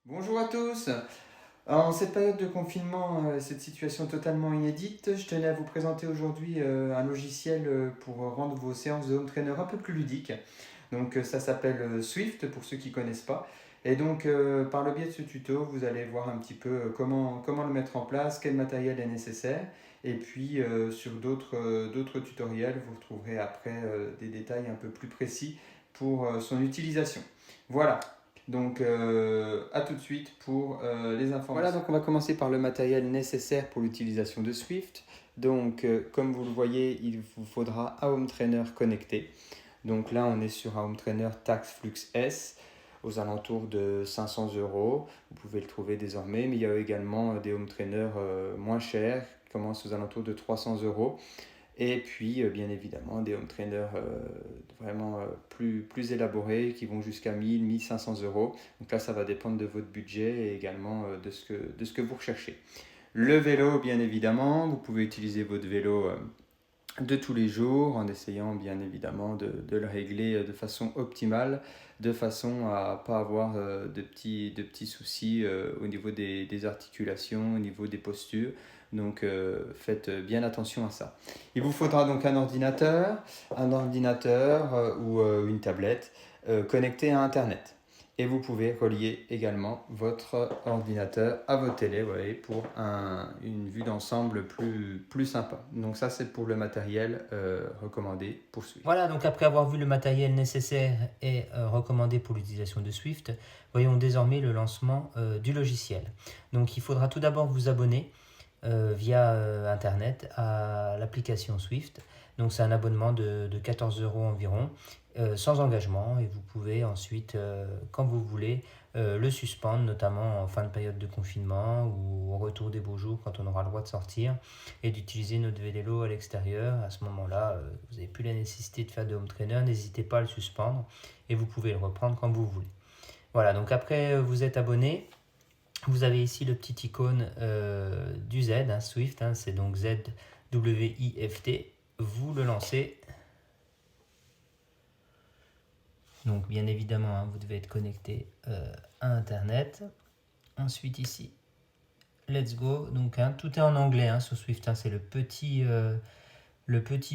Bonjour à tous. En cette période de confinement, cette situation totalement inédite, je tenais à vous présenter aujourd'hui un logiciel pour rendre vos séances de home trainer un peu plus ludiques. Donc ça s'appelle Swift pour ceux qui ne connaissent pas. Et donc par le biais de ce tuto, vous allez voir un petit peu comment le mettre en place, quel matériel est nécessaire. Et puis sur d'autres tutoriels, vous retrouverez après des détails un peu plus précis pour son utilisation. Voilà. Donc, à tout de suite pour les informations. Voilà, donc on va commencer par le matériel nécessaire pour l'utilisation de Swift. Donc, comme vous le voyez, il vous faudra un Home Trainer connecté. Donc là, on est sur un Home Trainer TaxFlux S aux alentours de 500 euros. Vous pouvez le trouver désormais, mais il y a également des Home Trainers moins chers qui commencent aux alentours de 300 euros. Et puis, bien évidemment, des home trainers vraiment plus élaborés qui vont jusqu'à 1000-1500 euros. Donc là, ça va dépendre de votre budget et également de ce que vous recherchez. Le vélo, bien évidemment, vous pouvez utiliser votre vélo de tous les jours en essayant bien évidemment de le régler de façon optimale, de façon à ne pas avoir de petits soucis au niveau des articulations, au niveau des postures. Donc faites bien attention à ça. Il vous faudra donc un ordinateur ou une tablette connecté à Internet. Et vous pouvez relier également votre ordinateur à votre télé pour une vue d'ensemble plus sympa. Donc ça, c'est pour le matériel recommandé pour Swift. Voilà, donc après avoir vu le matériel nécessaire et recommandé pour l'utilisation de Swift, voyons désormais le lancement du logiciel. Donc il faudra tout d'abord vous abonner via Internet à l'application Swift. Donc c'est un abonnement de 14 euros environ, sans engagement, et vous pouvez ensuite, quand vous voulez, le suspendre, notamment en fin de période de confinement ou au retour des beaux jours quand on aura le droit de sortir et d'utiliser notre vélo à l'extérieur. À ce moment-là, vous n'avez plus la nécessité de faire de home trainer, n'hésitez pas à le suspendre et vous pouvez le reprendre quand vous voulez. Voilà, donc après vous êtes abonné, vous avez ici le petit icône du Z, Swift, c'est donc ZWIFT. Vous le lancez. Donc bien évidemment, vous devez être connecté à Internet. Ensuite ici, let's go. Donc tout est en anglais sur Swift, c'est le petit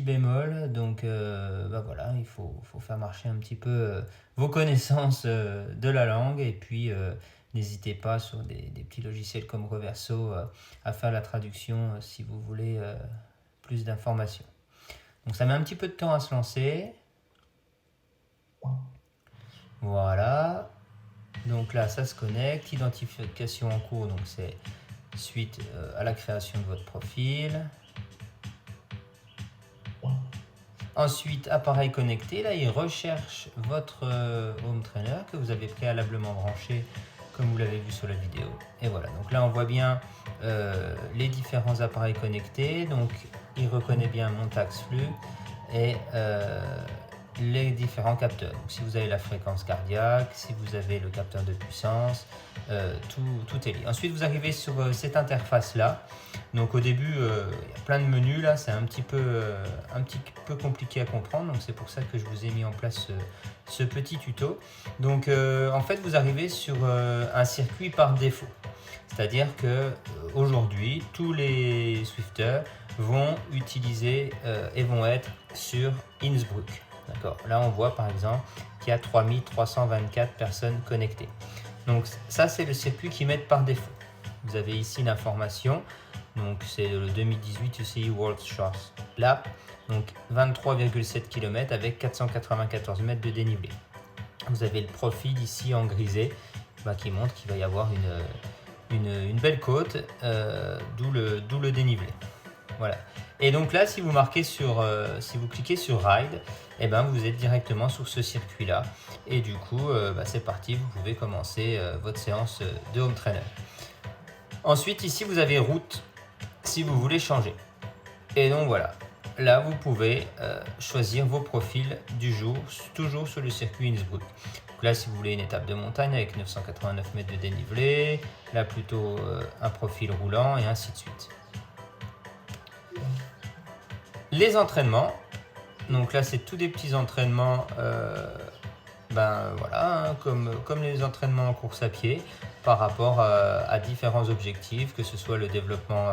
bémol. Donc voilà, il faut faire marcher un petit peu vos connaissances de la langue. Et puis n'hésitez pas sur des petits logiciels comme Reverso à faire la traduction si vous voulez plus d'informations. Donc ça met un petit peu de temps à se lancer. Voilà. Donc là, ça se connecte. Identification en cours, donc c'est suite à la création de votre profil. Ensuite, appareil connecté. Là, il recherche votre home trainer que vous avez préalablement branché comme vous l'avez vu sur la vidéo. Et voilà, donc là, on voit bien les différents appareils connectés. Donc, il reconnaît bien mon TaxFlux et les différents capteurs. Donc, si vous avez la fréquence cardiaque, si vous avez le capteur de puissance, tout est lié. Ensuite, vous arrivez sur cette interface-là. Donc, au début, il y a plein de menus. Là, c'est un petit peu compliqué à comprendre. Donc, c'est pour ça que je vous ai mis en place ce petit tuto. Donc, en fait, vous arrivez sur un circuit par défaut. C'est-à-dire que aujourd'hui, tous les Swifters vont utiliser et vont être sur Innsbruck. D'accord. Là, on voit par exemple qu'il y a 3324 personnes connectées. Donc ça, c'est le circuit qu'ils mettent par défaut. Vous avez ici l'information. Donc c'est le 2018 UCI World Shores Lap. Donc 23,7 km avec 494 mètres de dénivelé. Vous avez le profil ici en grisé qui montre qu'il va y avoir une belle côte, d'où le dénivelé. Voilà. Et donc là, si vous cliquez sur Ride, vous êtes directement sur ce circuit-là. Et du coup, c'est parti, vous pouvez commencer votre séance de home trainer. Ensuite, ici, vous avez route si vous voulez changer. Et donc voilà, là, vous pouvez choisir vos profils du jour, toujours sur le circuit Innsbruck. Donc là, si vous voulez une étape de montagne avec 989 mètres de dénivelé, là plutôt un profil roulant et ainsi de suite. Les entraînements, donc là c'est tous des petits entraînements, comme les entraînements en course à pied. par rapport à différents objectifs, que ce soit le développement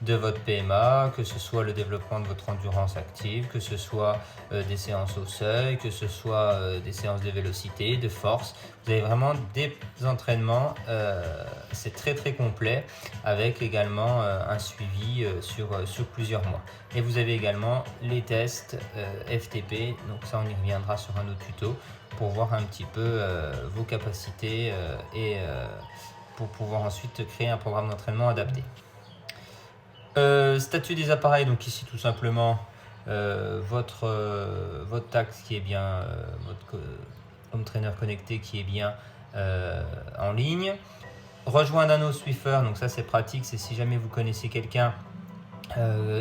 de votre PMA, que ce soit le développement de votre endurance active, que ce soit des séances au seuil, que ce soit des séances de vélocité, de force. Vous avez vraiment des entraînements, c'est très très complet, avec également un suivi sur plusieurs mois. Et vous avez également les tests FTP, donc ça on y reviendra sur un autre tuto, pour voir un petit peu vos capacités et pour pouvoir ensuite créer un programme d'entraînement adapté. Statut des appareils, donc ici tout simplement votre taxe qui est bien, votre home trainer connecté qui est bien en ligne. Rejoindre un autre Swiffer, donc ça c'est pratique, c'est si jamais vous connaissez quelqu'un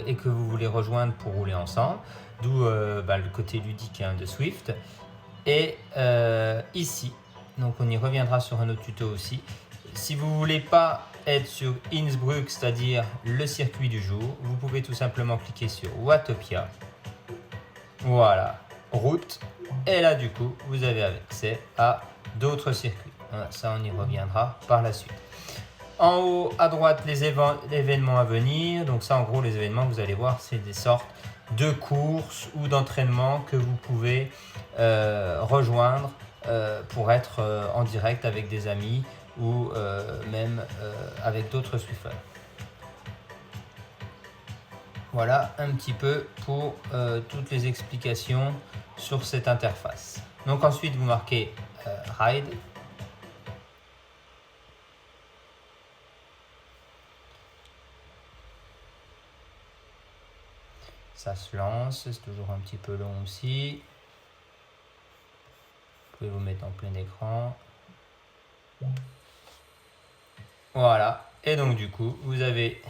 et que vous voulez rejoindre pour rouler ensemble, d'où le côté ludique de Swift. Et ici, donc on y reviendra sur un autre tuto aussi. Si vous ne voulez pas être sur Innsbruck, c'est-à-dire le circuit du jour, vous pouvez tout simplement cliquer sur Watopia. Voilà, route. Et là, du coup, vous avez accès à d'autres circuits. Voilà, ça, on y reviendra par la suite. En haut à droite, les événements à venir. Donc ça, en gros, les événements, vous allez voir, c'est des sortes de courses ou d'entraînements que vous pouvez rejoindre pour être en direct avec des amis ou même avec d'autres Swiffers. Voilà un petit peu pour toutes les explications sur cette interface. Donc ensuite, vous marquez Ride. Ça se lance, c'est toujours un petit peu long aussi. Vous pouvez vous mettre en plein écran. Voilà, et donc du coup, vous avez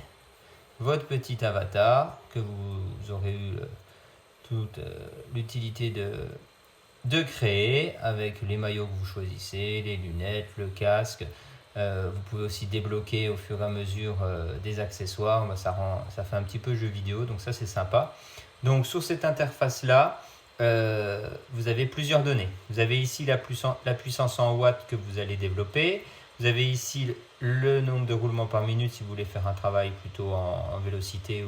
votre petit avatar que vous aurez eu toute l'utilité de créer avec les maillots que vous choisissez, les lunettes, le casque. Vous pouvez aussi débloquer au fur et à mesure des accessoires. Ça fait un petit peu jeu vidéo, donc ça c'est sympa. Donc sur cette interface là, vous avez plusieurs données. Vous avez ici la puissance en watts que vous allez développer. Vous avez ici le nombre de roulements par minute si vous voulez faire un travail plutôt en vélocité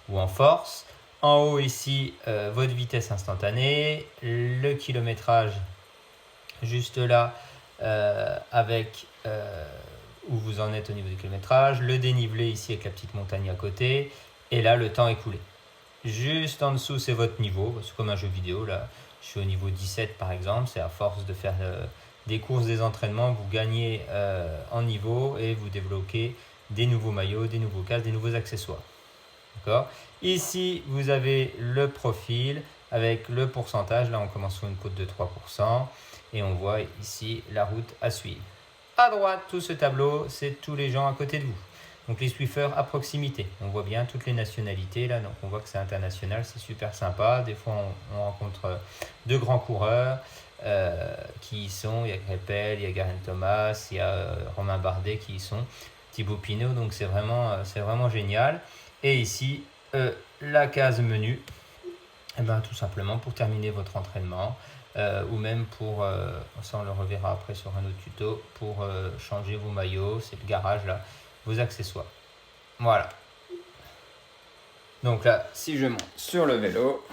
ou en force. En haut ici, votre vitesse instantanée, le kilométrage juste là avec où vous en êtes au niveau du kilométrage, le dénivelé ici avec la petite montagne à côté, et là le temps écoulé. Juste en dessous c'est votre niveau, c'est comme un jeu vidéo là, je suis au niveau 17 par exemple, c'est à force de faire des courses, des entraînements, vous gagnez en niveau et vous débloquez des nouveaux maillots, des nouveaux casques, des nouveaux accessoires. D'accord ? Ici, vous avez le profil avec le pourcentage. Là, on commence sur une cote de 3%. Et on voit ici la route à suivre. À droite, tout ce tableau, c'est tous les gens à côté de vous. Donc les Swiffers à proximité. On voit bien toutes les nationalités là. Donc on voit que c'est international, c'est super sympa. Des fois, on rencontre de grands coureurs qui y sont. Il y a Greppel, il y a Garen Thomas, il y a Romain Bardet qui y sont. Thibaut Pinot. Donc c'est vraiment génial. Et ici, la case menu, et ben, tout simplement pour terminer votre entraînement ou même pour, ça on le reverra après sur un autre tuto, pour changer vos maillots, c'est le garage là, vos accessoires. Voilà. Donc là, si je monte sur le vélo,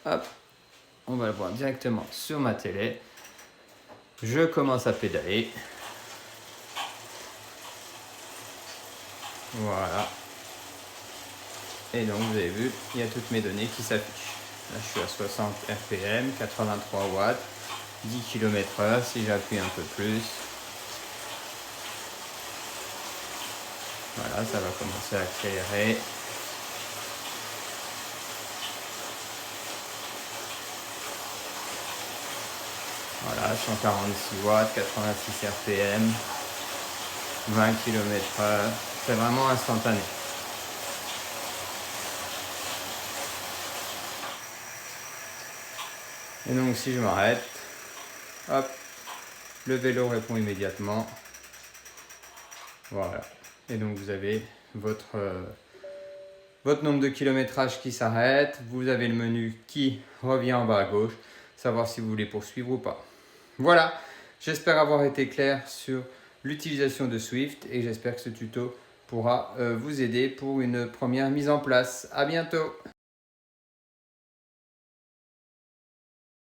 hop, on va le voir directement sur ma télé. Je commence à pédaler. Voilà. Et donc vous avez vu, il y a toutes mes données qui s'affichent. Là je suis à 60 RPM, 83 watts, 10 km/h si j'appuie un peu plus. Voilà, ça va commencer à accélérer. Voilà, 146 watts, 86 RPM, 20 km/h. C'est vraiment instantané. Et donc si je m'arrête, hop, le vélo répond immédiatement. Voilà. Et donc vous avez votre nombre de kilométrage qui s'arrête. Vous avez le menu qui revient en bas à gauche. Savoir si vous voulez poursuivre ou pas. Voilà. J'espère avoir été clair sur l'utilisation de Swift et j'espère que ce tuto pourra vous aider pour une première mise en place. À bientôt!